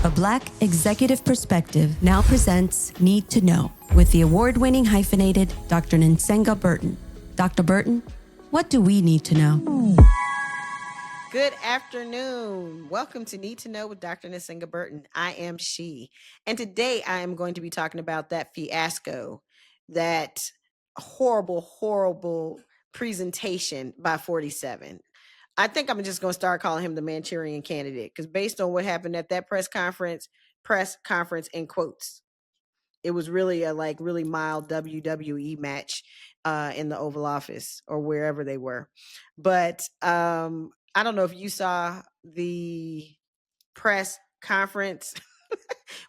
A Black executive perspective now presents Need to Know with the award-winning hyphenated Dr. Nsenga Burton. Dr. Burton, what do we need to know? Good afternoon. Welcome to Need to Know with Dr. Nsenga Burton. I am she. And today I am going to be talking about that fiasco, that horrible presentation by 47. I think I'm just going to start calling him the Manchurian Candidate because based on what happened at that press conference in quotes, it was really a really mild WWE match in the Oval Office or wherever they were. But I don't know if you saw the press conference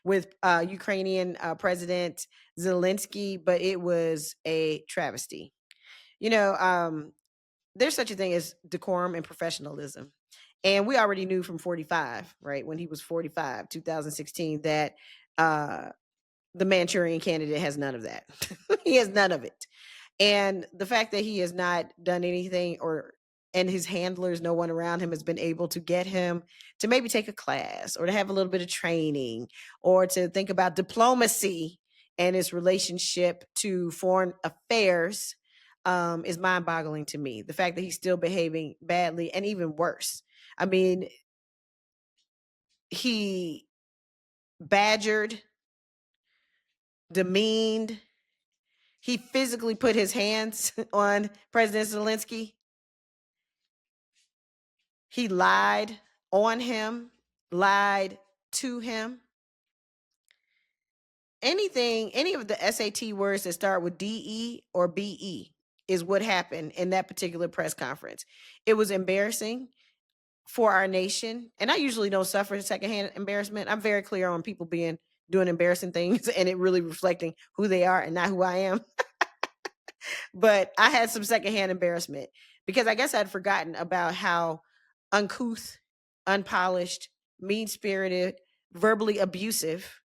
with Ukrainian President Zelensky, but it was a travesty. You know, there's such a thing as decorum and professionalism. And we already knew from 45, right, when he was 45, 2016, that the Manchurian Candidate has none of that. He has none of it. And the fact that he has not done anything and his handlers, no one around him has been able to get him to maybe take a class or to have a little bit of training or to think about diplomacy and its relationship to foreign affairs is mind-boggling to me. The fact that he's still behaving badly and even worse. I mean, he badgered, demeaned, he physically put his hands on President Zelensky. He lied on him, lied to him. Any of the SAT words that start with DE or BE is what happened in that particular press conference. It was embarrassing for our nation. And I usually don't suffer secondhand embarrassment. I'm very clear on people doing embarrassing things and it really reflecting who they are and not who I am. But I had some secondhand embarrassment because I guess I'd forgotten about how uncouth, unpolished, mean-spirited, verbally abusive,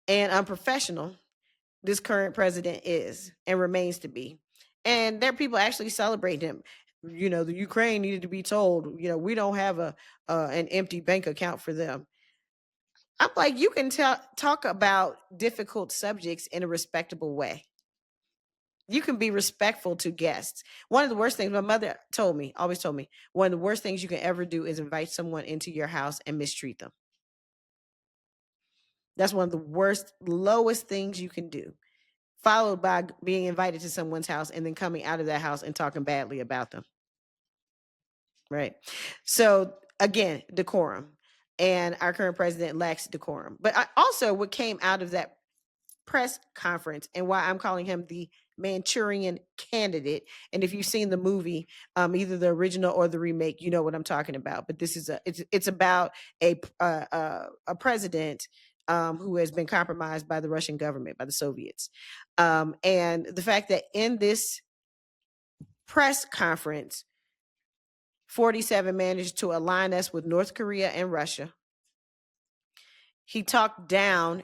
and unprofessional this current president is and remains to be. And there are people actually celebrating him. You know, the Ukraine needed to be told, we don't have an empty bank account for them. I'm like, you can talk about difficult subjects in a respectable way. You can be respectful to guests. One of the worst things my mother always told me, one of the worst things you can ever do is invite someone into your house and mistreat them. That's one of the worst, lowest things you can do, followed by being invited to someone's house and then coming out of that house and talking badly about them. Right. So again, decorum. And our current president lacks decorum. But also what came out of that press conference and why I'm calling him the Manchurian Candidate. And if you've seen the movie, either the original or the remake, you know what I'm talking about. But this is it's about a president who has been compromised by the Russian government, by the Soviets. And the fact that in this press conference, 47 managed to align us with North Korea and Russia. He talked down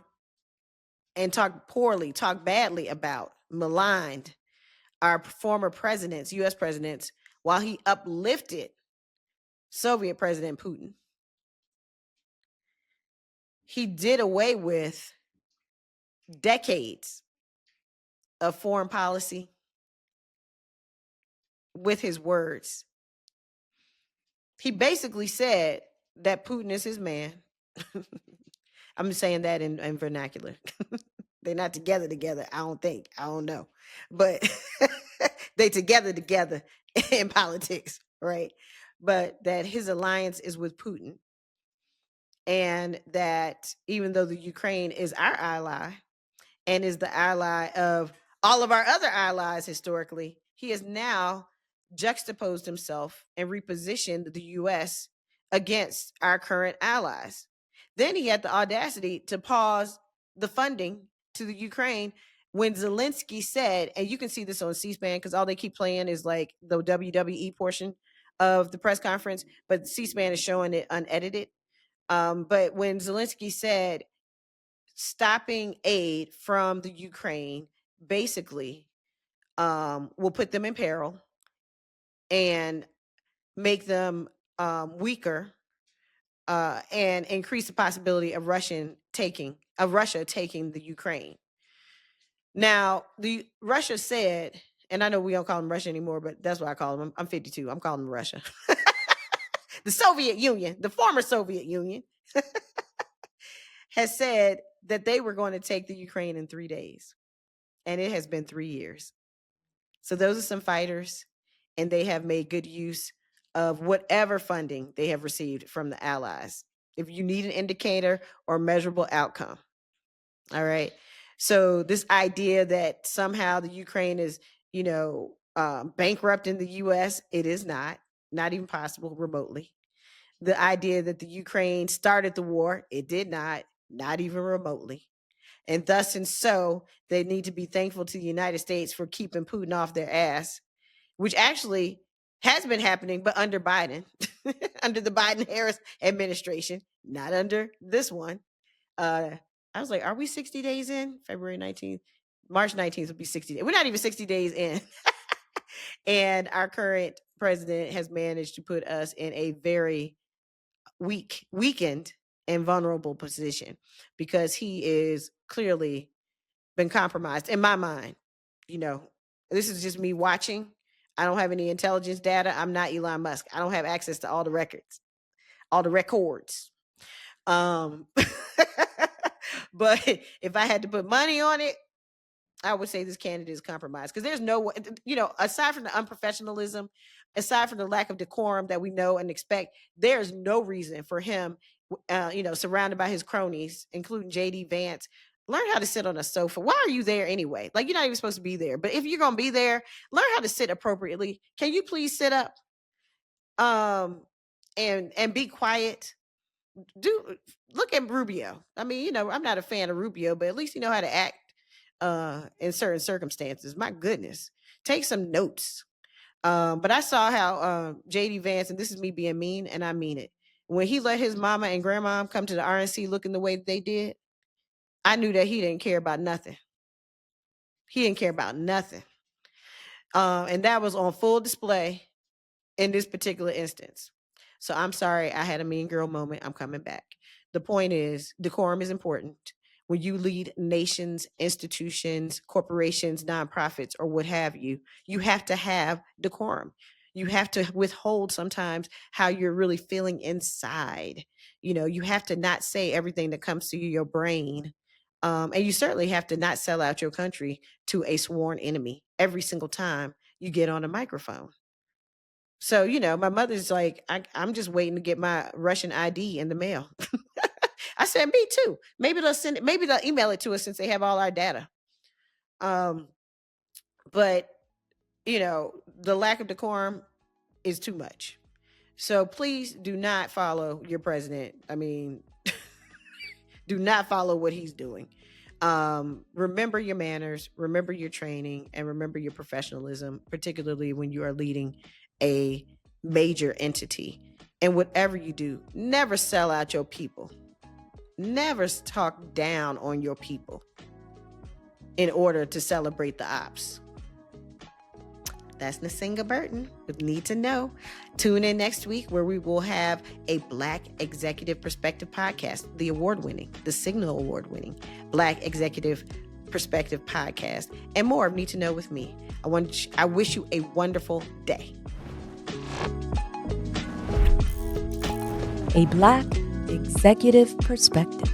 and talked poorly, talked badly about, maligned our former presidents, U.S. presidents, while he uplifted Soviet President Putin. He did away with decades of foreign policy with his words. He basically said that Putin is his man. I'm saying that in vernacular. They're not together. I don't think. I don't know. But they together in politics, right? But that his alliance is with Putin. And that even though the Ukraine is our ally and is the ally of all of our other allies historically, he has now juxtaposed himself and repositioned the U.S. against our current allies. Then he had the audacity to pause the funding to the Ukraine when Zelensky said, and you can see this on C-SPAN because all they keep playing is like the WWE portion of the press conference, but C-SPAN is showing it unedited. But when Zelensky said stopping aid from the Ukraine basically will put them in peril and make them weaker and increase the possibility of Russia taking the Ukraine. Now, Russia said, and I know we don't call them Russia anymore, but that's what I call them. I'm 52. I'm calling them Russia. The Soviet Union, the former Soviet Union, has said that they were going to take the Ukraine in 3 days. And it has been 3 years. So those are some fighters, and they have made good use of whatever funding they have received from the allies. If you need an indicator or measurable outcome. All right. So this idea that somehow the Ukraine is, bankrupt in the U.S., it is not even possible remotely. The idea that the Ukraine started the war, it did not even remotely. And thus and so, they need to be thankful to the United States for keeping Putin off their ass, which actually has been happening, but under Biden, under the Biden-Harris administration, not under this one. I was like, are we 60 days in? February 19th? March 19th will be 60 days. We're not even 60 days in. And our current president has managed to put us in a very weakened and vulnerable position because he is clearly been compromised in my mind. This is just me watching. I don't have any intelligence data. I'm not Elon Musk. I don't have access to all the records. But if I had to put money on it, I would say this candidate is compromised because there's no, aside from the unprofessionalism, aside from the lack of decorum that we know and expect, there's no reason for him, surrounded by his cronies, including JD Vance, learn how to sit on a sofa. Why are you there anyway? Like, you're not even supposed to be there. But if you're going to be there, learn how to sit appropriately. Can you please sit up? And be quiet. Look at Rubio. I mean, I'm not a fan of Rubio, but at least you know how to act in certain circumstances. My goodness, take some notes. But I saw how JD Vance, and this is me being mean, and I mean it, when he let his mama and grandma come to the RNC looking the way they did, I knew that he didn't care about nothing. And that was on full display in this particular instance. So I'm sorry, I had a mean girl moment. I'm coming back. The point is, decorum is important. When you lead nations, institutions, corporations, nonprofits, or what have you, you have to have decorum. You have to withhold sometimes how you're really feeling inside. You have to not say everything that comes to your brain. And you certainly have to not sell out your country to a sworn enemy every single time you get on a microphone. So, my mother's like, I'm just waiting to get my Russian ID in the mail. I said, me too. Maybe they'll email it to us since they have all our data. But, the lack of decorum is too much. So please do not follow your president. I mean, do not follow what he's doing. Remember your manners, remember your training, and remember your professionalism, particularly when you are leading a major entity. And whatever you do, never sell out your people. Never talk down on your people in order to celebrate the ops. That's Nsenga Burton with Need to Know. Tune in next week where we will have a Black Executive Perspective podcast, the Signal Award-winning Black Executive Perspective podcast, and more of Need to Know with me. I wish you a wonderful day. A Black Executive Perspective.